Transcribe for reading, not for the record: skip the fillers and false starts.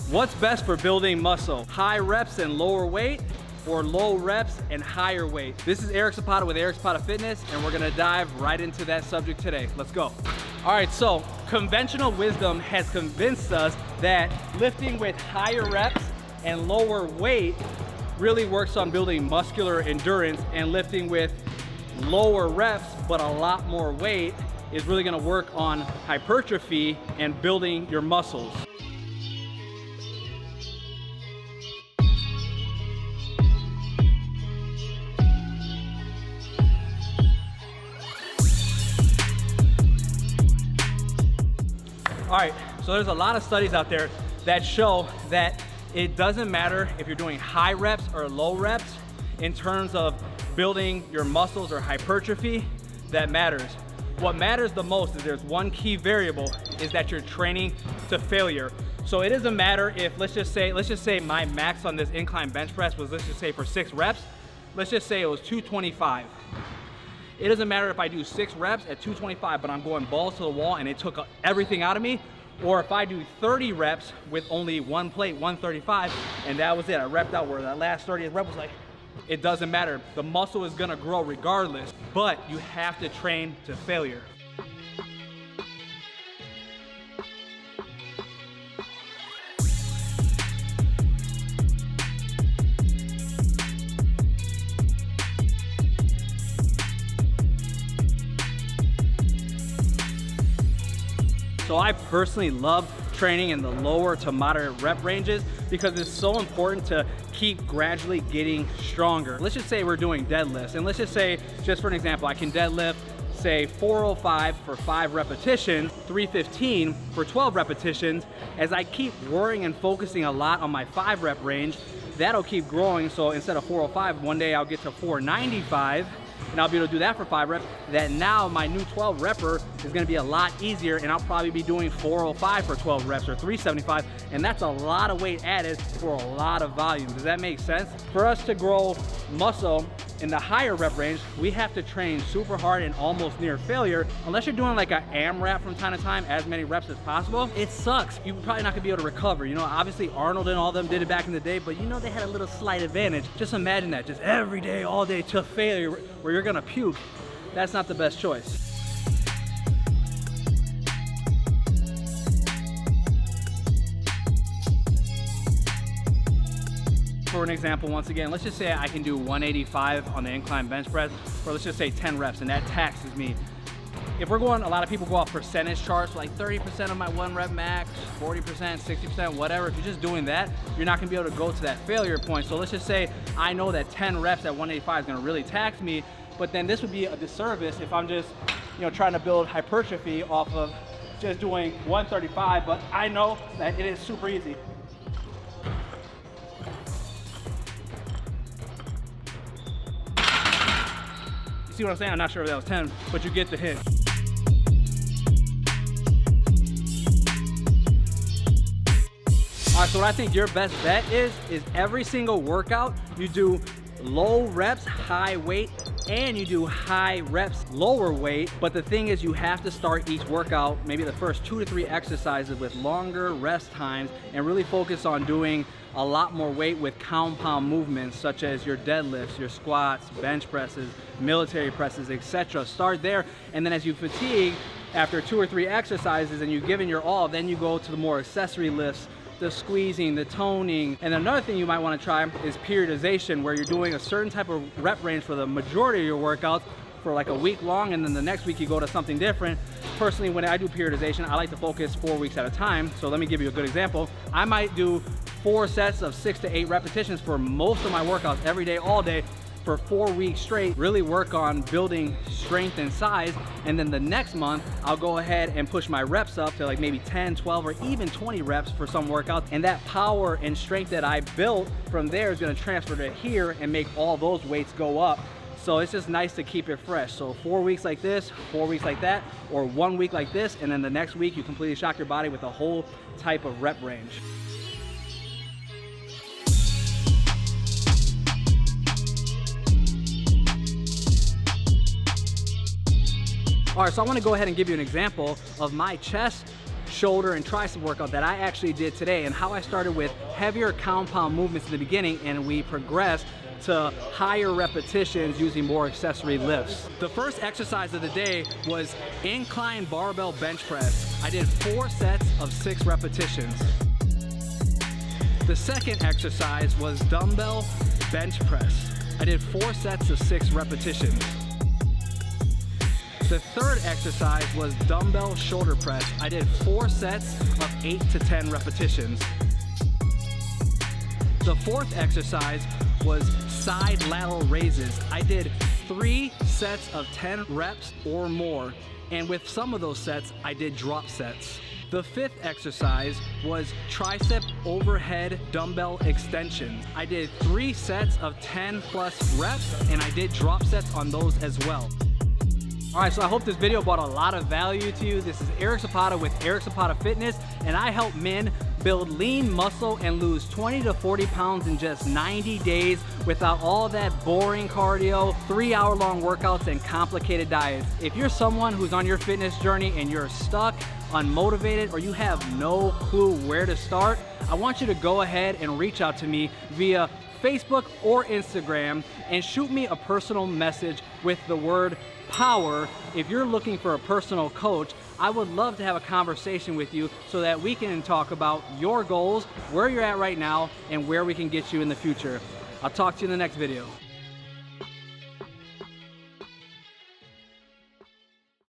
What's best for building muscle? High reps and lower weight, or low reps and higher weight? This is Eric Zapata with Eric Zapata Fitness, and we're gonna dive right into that subject today. Let's go. All right, so conventional wisdom has convinced us that lifting with higher reps and lower weight really works on building muscular endurance, and lifting with lower reps but a lot more weight is really gonna work on hypertrophy and building your muscles. All right, so there's a lot of studies out there that show that it doesn't matter if you're doing high reps or low reps in terms of building your muscles or hypertrophy. That matters. What matters the most is there's one key variable, is that you're training to failure. So it doesn't matter if, let's just say my max on this incline bench press was, let's just say for 6 reps, let's just say it was 225. It doesn't matter if I do 6 reps at 225, but I'm going balls to the wall and it took everything out of me, or if I do 30 reps with only one plate, 135, and that was it. I repped out where that last 30th rep was like, it doesn't matter. The muscle is gonna grow regardless, but you have to train to failure. So I personally love training in the lower to moderate rep ranges because it's so important to keep gradually getting stronger. Let's just say we're doing deadlifts, and let's just say, just for an example, I can deadlift, say 405 for 5 repetitions, 315 for 12 repetitions. As I keep worrying and focusing a lot on my 5 rep range, that'll keep growing. So instead of 405, one day I'll get to 495, and I'll be able to do that for 5 reps. That now my new 12 repper is gonna be a lot easier, and I'll probably be doing 405 for 12 reps or 375, and that's a lot of weight added for a lot of volume. Does that make sense? For us to grow muscle in the higher rep range, we have to train super hard and almost near failure. Unless you're doing like an AMRAP from time to time, as many reps as possible, it sucks. You're probably not gonna be able to recover. You know, obviously Arnold and all them did it back in the day, but you know they had a little slight advantage. Just imagine that, just every day, all day to failure where you're gonna puke. That's not the best choice. For an example, once again, let's just say I can do 185 on the incline bench press, or let's just say 10 reps, and that taxes me. If we're going, a lot of people go off percentage charts, like 30% of my 1 rep max, 40%, 60%, whatever. If you're just doing that, you're not gonna be able to go to that failure point. So let's just say I know that 10 reps at 185 is gonna really tax me, but then this would be a disservice if I'm just, you know, trying to build hypertrophy off of just doing 135, but I know that it is super easy. See what I'm saying? I'm not sure if that was 10, but you get the hint. All right, so what I think your best bet is every single workout you do low reps, high weight, and you do high reps, lower weight. But the thing is, you have to start each workout, maybe the first 2 to 3 exercises, with longer rest times, and really focus on doing a lot more weight with compound movements, such as your deadlifts, your squats, bench presses, military presses, etc. Start there, and then as you fatigue after 2 or 3 exercises and you've given your all, then you go to the more accessory lifts, the squeezing, the toning. And another thing you might want to try is periodization, where you're doing a certain type of rep range for the majority of your workouts for like a week long, and then the next week you go to something different. Personally, when I do periodization, I like to focus 4 weeks at a time. So let me give you a good example. I might do 4 sets of 6 to 8 repetitions for most of my workouts every day, all day, for 4 weeks straight. Really work on building strength and size, and then the next month I'll go ahead and push my reps up to like maybe 10, 12, or even 20 reps for some workouts, and that power and strength that I built from there is going to transfer to here and make all those weights go up. So it's just nice to keep it fresh. So 4 weeks like this, 4 weeks like that, or 1 week like this, and then the next week you completely shock your body with a whole type of rep range. All right, so I want to go ahead and give you an example of my chest shoulder, and tricep workout that I actually did today, and how I started with heavier compound movements in the beginning and we progressed to higher repetitions using more accessory lifts. The first exercise of the day was incline barbell bench press. I did 4 sets of 6 repetitions. The second exercise was dumbbell bench press. I did 4 sets of 6 repetitions. The third exercise was dumbbell shoulder press. I did 4 sets of 8 to 10 repetitions. The fourth exercise was side lateral raises. I did 3 sets of 10 reps or more, and with some of those sets, I did drop sets. The fifth exercise was tricep overhead dumbbell extensions. I did 3 sets of 10 plus reps, and I did drop sets on those as well. All right, so I hope this video brought a lot of value to you. This is Eric Zapata with Eric Zapata Fitness, and I help men build lean muscle and lose 20 to 40 pounds in just 90 days without all that boring cardio, 3-hour-long workouts, and complicated diets. If you're someone who's on your fitness journey and you're stuck, unmotivated, or you have no clue where to start, I want you to go ahead and reach out to me via Facebook or Instagram and shoot me a personal message with the word power. If you're looking for a personal coach, I would love to have a conversation with you so that we can talk about your goals, where you're at right now, and where we can get you in the future. I'll talk to you in the next video.